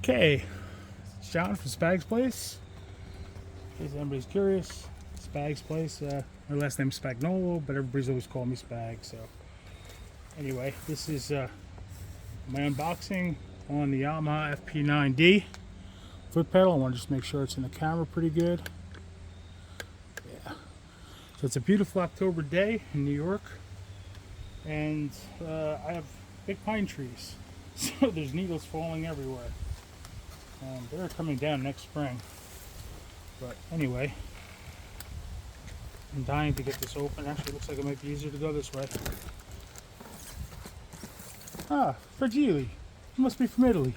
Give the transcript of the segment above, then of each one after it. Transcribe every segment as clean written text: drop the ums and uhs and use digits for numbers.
Okay, it's John from Spag's Place. In case anybody's curious, Spag's Place. My last name's Spagnolo, but everybody's always called me Spag. So, anyway, this is my unboxing on the Yamaha FP9D foot pedal. I want to just make sure it's in the camera pretty good. Yeah. So it's a beautiful October day in New York, and I have big pine trees, so there's needles falling everywhere. They're coming down next spring. But anyway, I'm dying to get this open. Actually, it looks like it might be easier to go this way. Ah, Fragile. You must be from Italy.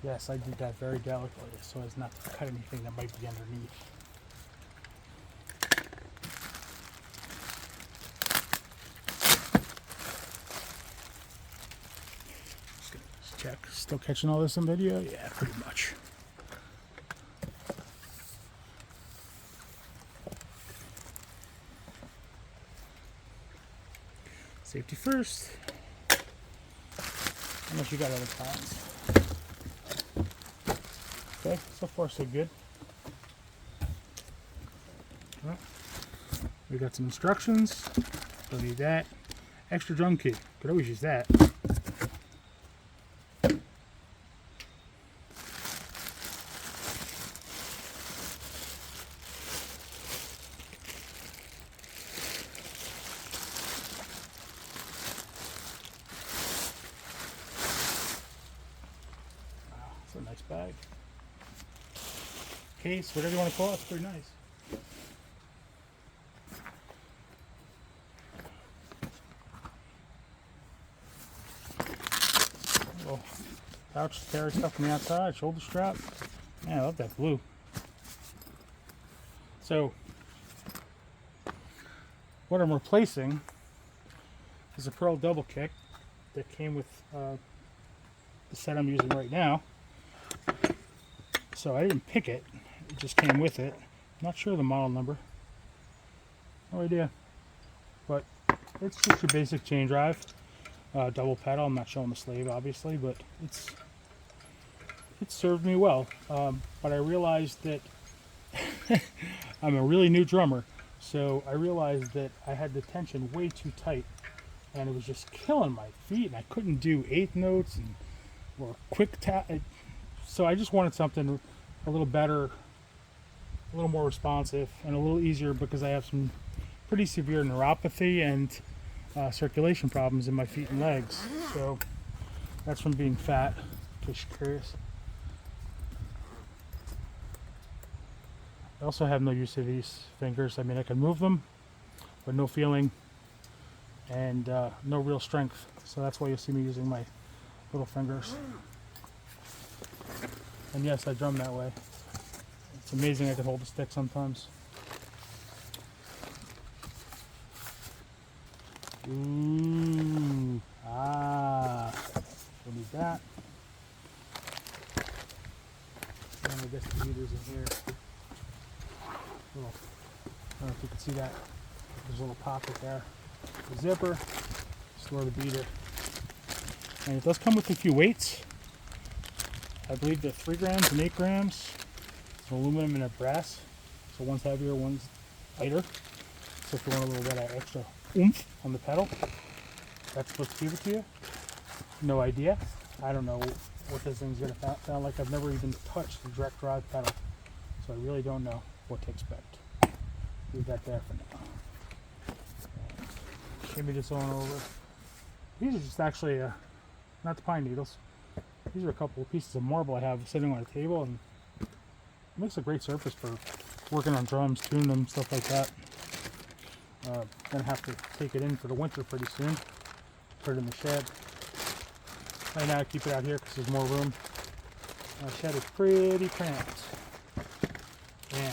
Yes, I did that very delicately so as not to cut anything that might be underneath. Just check. Still catching all this on video? Yeah, pretty much. Safety first. Unless you got other kinds. Okay, so far so good. Well, we got some instructions. Don't need that. Extra drum key. Could always use that. Wow, that's a nice bag. Case, whatever you want to call it, it's pretty nice. Little pouch to carry stuff from the outside, shoulder strap. Man, I love that blue. So, what I'm replacing is a Pearl double kick that came with the set I'm using right now. So I didn't pick it. It just came with it. Not sure the model number. No idea. But it's just your basic chain drive. Double pedal. I'm not showing the slave, obviously, but it served me well. But I realized that I'm a really new drummer. So I realized that I had the tension way too tight. And it was just killing my feet. And I couldn't do eighth notes or quick tap. So I just wanted something a little better, a little more responsive, and a little easier because I have some pretty severe neuropathy and circulation problems in my feet and legs. So that's from being fat, in case you're curious. I also have no use of these fingers. I mean, I can move them, but no feeling and no real strength. So that's why you'll see me using my little fingers. And yes, I drum that way. It's amazing I can hold a stick sometimes. Ooh, we'll need that. And I guess the beater's in here. Little, I don't know if you can see that. There's a little pocket there. The zipper, store the beater. And it does come with a few weights. I believe they're 3 grams and 8 grams. It's aluminum and a brass. So one's heavier, one's lighter. So if you want a little bit of extra oomph on the pedal, that's supposed to give it to you. No idea. I don't know what this thing's going to sound like. I've never even touched the direct drive pedal. So I really don't know what to expect. Leave that there for now. Shimmy this on over. These are just actually, not the pine needles. These are a couple of pieces of marble I have sitting on a table, and it makes a great surface for working on drums, tuning them, stuff like that. Gonna have to take it in for the winter pretty soon. Put it in the shed. Right now I keep it out here because there's more room. My shed is pretty cramped. Man,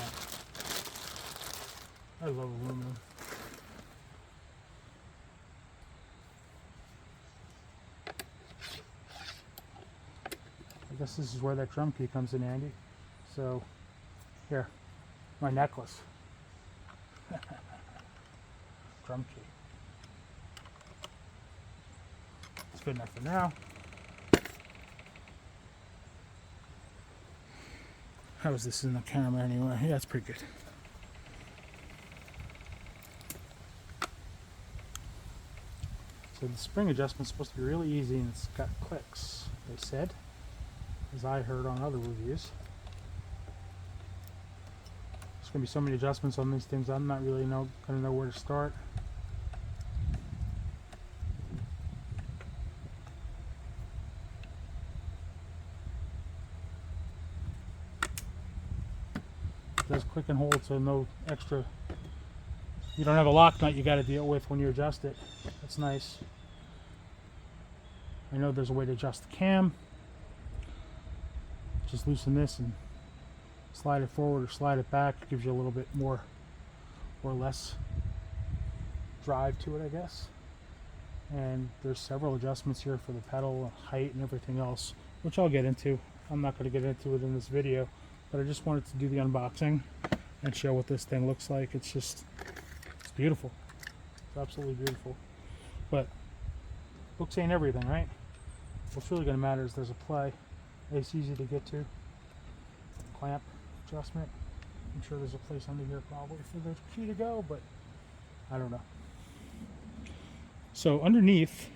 I love aluminum. I guess this is where that drum key comes in handy. So, here, my necklace. drum key. It's good enough for now. How is this in the camera anyway? Yeah, it's pretty good. So the spring adjustment is supposed to be really easy, and it's got clicks, they said, as I heard on other reviews. There's going to be so many adjustments on these things, I'm not really going to know where to start. It does click and hold, so no extra. You don't have a lock nut you got to deal with when you adjust it. That's nice. I know there's a way to adjust the cam. Just loosen this and slide it forward or slide it back. It gives you a little bit more or less drive to it, I guess. And there's several adjustments here for the pedal height and everything else, which I'll get into. I'm not going to get into it in this video, but I just wanted to do the unboxing and show what this thing looks like. It's beautiful. It's absolutely beautiful. But looks ain't everything, right? What's really going to matter is there's a play. It's easy to get to. Clamp adjustment. I'm sure there's a place under here probably for the key to go, but I don't know. So underneath,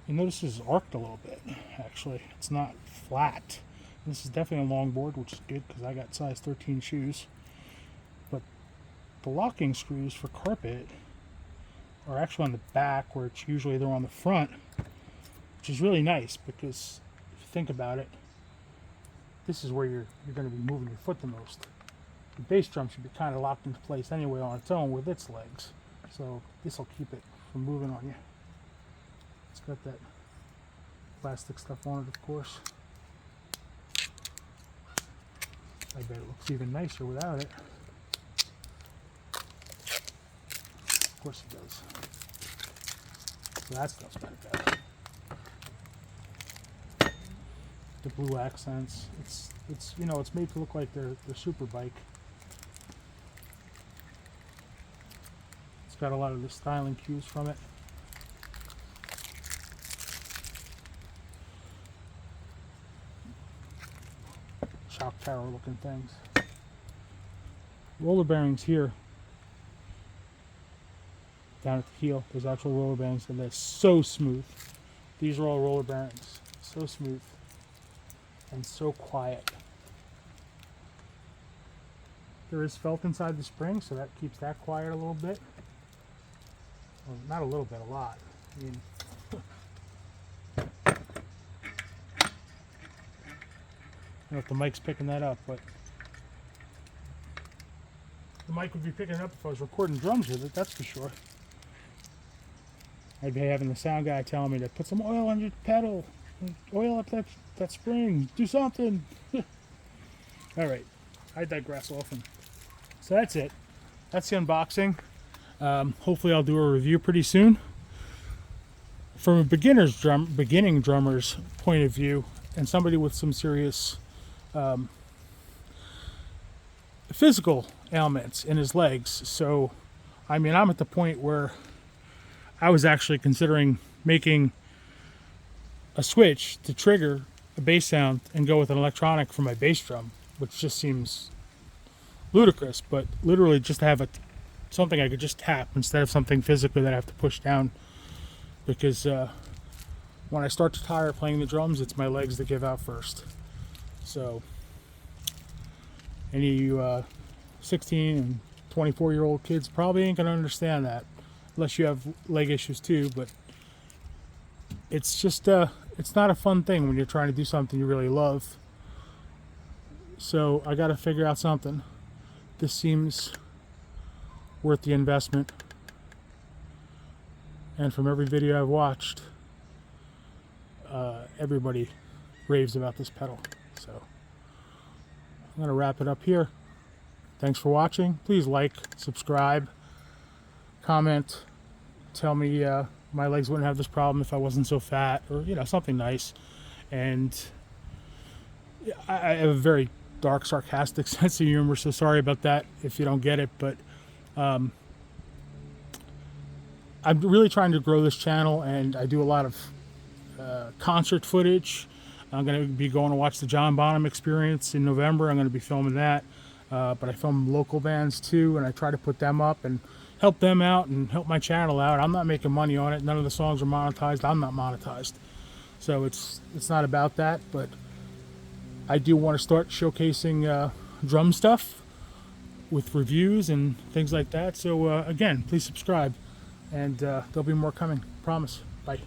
you notice this is arced a little bit, actually. It's not flat. This is definitely a long board, which is good because I got size 13 shoes. But the locking screws for carpet are actually on the back, where it's usually they're on the front, which is really nice because if you think about it, this is where you're going to be moving your foot the most. The bass drum should be kind of locked into place anyway on its own with its legs, so this will keep it from moving on you. It's got that plastic stuff on it, of course. I bet it looks even nicer without it. Of course it does. So that stuff's better. The blue accents. It's you know, it's made to look like their super bike. It's got a lot of the styling cues from it. Shock tower looking things. Roller bearings here. Down at the heel, there's actual roller bearings, and they're so smooth. These are all roller bearings. So smooth. And so quiet. There is felt inside the spring, so that keeps that quiet a little bit. Well, not a little bit, a lot. I mean, I don't know if the mic's picking that up, but the mic would be picking it up if I was recording drums with it, that's for sure. I'd be having the sound guy telling me to put some oil on your pedal, oil up that spring, do something. Alright, I digress often. So that's it. That's the unboxing. Hopefully I'll do a review pretty soon. From a beginning drummer's point of view, and somebody with some serious physical ailments in his legs. So, I mean, I'm at the point where I was actually considering making a switch to trigger a bass sound and go with an electronic for my bass drum, which just seems ludicrous, but literally just to have something I could just tap instead of something physically that I have to push down, because when I start to tire playing the drums, it's my legs that give out first. So any of you 16 and 24-year-old kids probably ain't gonna understand that unless you have leg issues too, but it's just it's not a fun thing when you're trying to do something you really love. So I got to figure out something. This seems worth the investment, and from every video I've watched, everybody raves about this pedal. So I'm going to wrap it up here. Thanks for watching. Please like, subscribe, comment, tell me my legs wouldn't have this problem if I wasn't so fat, or something nice. And I have a very dark, sarcastic sense of humor, so sorry about that if you don't get it, but I'm really trying to grow this channel, and I do a lot of concert footage. I'm going to be going to watch the John Bonham Experience in November. I'm going to be filming that. But I film local bands too, and I try to put them up and help them out and help my channel out. I'm not making money on it. None of the songs are monetized. I'm not monetized. So it's not about that, but I do want to start showcasing drum stuff with reviews and things like that. So again, please subscribe, and there'll be more coming. Promise. Bye.